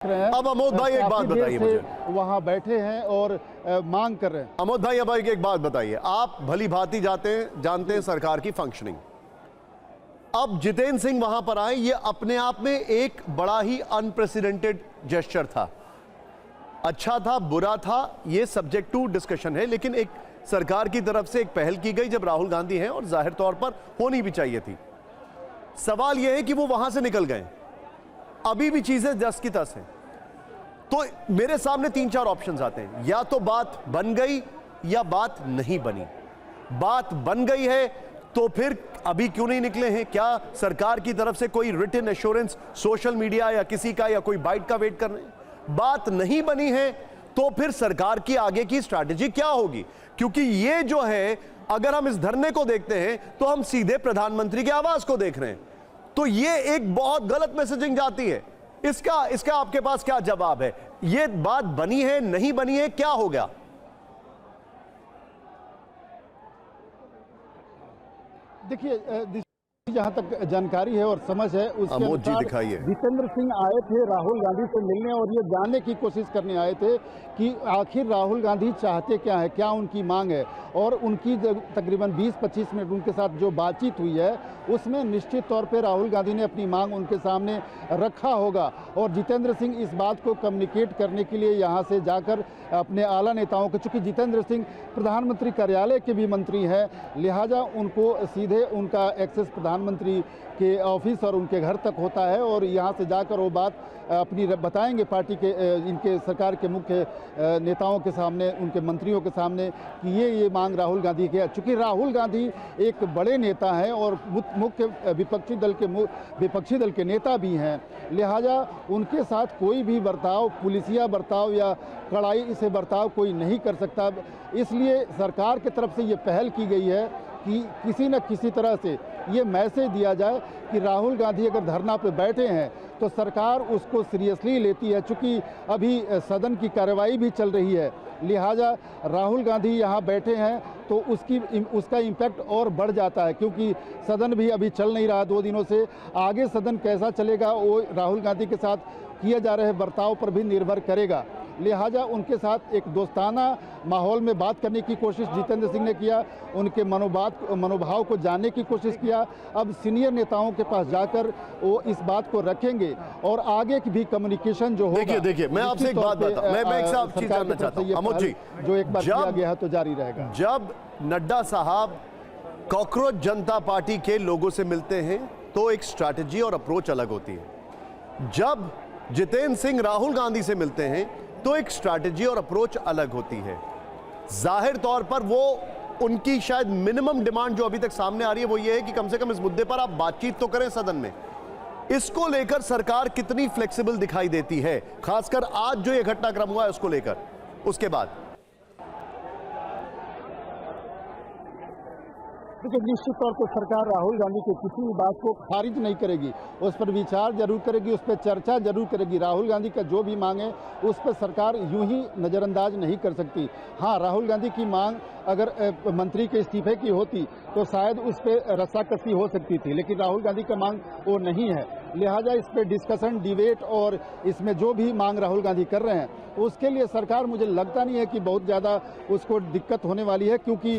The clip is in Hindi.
अब अमोद भाई एक बात बताइए मुझे, वहां बैठे हैं और मांग कर रहे हैं। अमोद भाई अब एक बात बताइए, आप भली भांति जानते हैं सरकार की फंक्शनिंग। अब जितेंद्र सिंह वहां पर आए, ये अपने आप में एक बड़ा ही अनप्रेसिडेंटेड जेस्चर था। अच्छा था, बुरा था, ये सब्जेक्ट टू डिस्कशन है, लेकिन एक सरकार की तरफ से एक पहल की गई जब राहुल गांधी हैं और जाहिर तौर पर होनी भी चाहिए थी। सवाल यह है कि वो वहां से निकल गए, अभी भी चीजें जस की तस हैं। तो मेरे सामने 3-4 ऑप्शंस आते हैं, या तो बात बन गई या बात नहीं बनी। बात बन गई है तो फिर अभी क्यों नहीं निकले हैं? क्या सरकार की तरफ से कोई रिटन एश्योरेंस सोशल मीडिया या किसी का या कोई बाइट का वेट कर रहे हैं? बात नहीं बनी है तो फिर सरकार की आगे की स्ट्रैटेजी क्या होगी? क्योंकि ये जो है, अगर हम इस धरने को देखते हैं तो हम सीधे प्रधानमंत्री के आवास को देख रहे हैं, तो ये एक बहुत गलत मैसेजिंग जाती है। इसका आपके पास क्या जवाब है? ये बात बनी है, नहीं बनी है, क्या हो गया? देखिए, जहां तक जानकारी है और समझ है उसके अनुसार जितेंद्र सिंह आए थे राहुल गांधी से मिलने और ये जानने की कोशिश करने आए थे कि आखिर राहुल गांधी चाहते क्या है, क्या उनकी मांग है। और उनकी तकरीबन 20-25 मिनट उनके साथ जो बातचीत हुई है उसमें निश्चित तौर पे राहुल गांधी ने अपनी मांग उनके सामने रखा होगा। और जितेंद्र सिंह इस बात को कम्युनिकेट करने के लिए यहाँ से जाकर अपने आला नेताओं को, चूँकि जितेंद्र सिंह प्रधानमंत्री कार्यालय के भी मंत्री हैं, लिहाजा उनको सीधे उनका एक्सेस प्रधानमंत्री के ऑफिस और उनके घर तक होता है और यहाँ से जाकर वो बात अपनी बताएंगे पार्टी के, इनके सरकार के मुख्य नेताओं के सामने, उनके मंत्रियों के सामने कि ये मांग राहुल गांधी की है। चूँकि राहुल गांधी एक बड़े नेता हैं और मुख्य विपक्षी दल के नेता भी हैं, लिहाजा उनके साथ कोई भी बर्ताव, पुलिसिया बर्ताव या कड़ाई से बर्ताव कोई नहीं कर सकता। इसलिए सरकार की तरफ से ये पहल की गई है कि किसी न किसी तरह से ये मैसेज दिया जाए कि राहुल गांधी अगर धरना पे बैठे हैं तो सरकार उसको सीरियसली लेती है। चूँकि अभी सदन की कार्रवाई भी चल रही है, लिहाजा राहुल गांधी यहाँ बैठे हैं तो उसका इम्पैक्ट और बढ़ जाता है, क्योंकि सदन भी अभी चल नहीं रहा 2 दिनों से। आगे सदन कैसा चलेगा वो राहुल गांधी के साथ किए जा रहे बर्ताव पर भी निर्भर करेगा। लिहाजा उनके साथ एक दोस्ताना माहौल में बात करने की कोशिश जितेंद्र सिंह ने किया, उनके मनोभाव को जानने की कोशिश किया। अब सीनियर नेताओं के पास जाकर वो इस बात को रखेंगे और आगे की भी कम्युनिकेशन जो होगा। देखिए मैं आपसे एक बात बताता हूं, मैं एक चीज जानना चाहता हूं अमोद जी, जो एक बार किया गया है तो जारी रहेगा। जब नड्डा साहब कॉकरोच जनता पार्टी के लोगों से मिलते हैं तो एक स्ट्रैटेजी और अप्रोच अलग होती है। जब जितेंद्र सिंह राहुल गांधी से मिलते हैं तो एक स्ट्रैटेजी और अप्रोच अलग होती है। जाहिर तौर पर वो उनकी शायद मिनिमम डिमांड जो अभी तक सामने आ रही है वो ये है कि कम से कम इस मुद्दे पर आप बातचीत तो करें सदन में। इसको लेकर सरकार कितनी फ्लेक्सिबल दिखाई देती है, खासकर आज जो ये घटनाक्रम हुआ है उसको लेकर? उसके बाद देखिए, निश्चित तौर पर सरकार राहुल गांधी की किसी भी बात को खारिज नहीं करेगी, उस पर विचार जरूर करेगी, उस पर चर्चा जरूर करेगी। राहुल गांधी का जो भी मांग है उस पर सरकार यूं ही नज़रअंदाज नहीं कर सकती। हाँ, राहुल गांधी की मांग अगर मंत्री के इस्तीफे की होती तो शायद उस पर रस्साकसी हो सकती थी, लेकिन राहुल गांधी का मांग वो नहीं है। लिहाजा इस पर डिस्कशन, डिबेट और इसमें जो भी मांग राहुल गांधी कर रहे हैं उसके लिए सरकार, मुझे लगता नहीं है कि बहुत ज़्यादा उसको दिक्कत होने वाली है, क्योंकि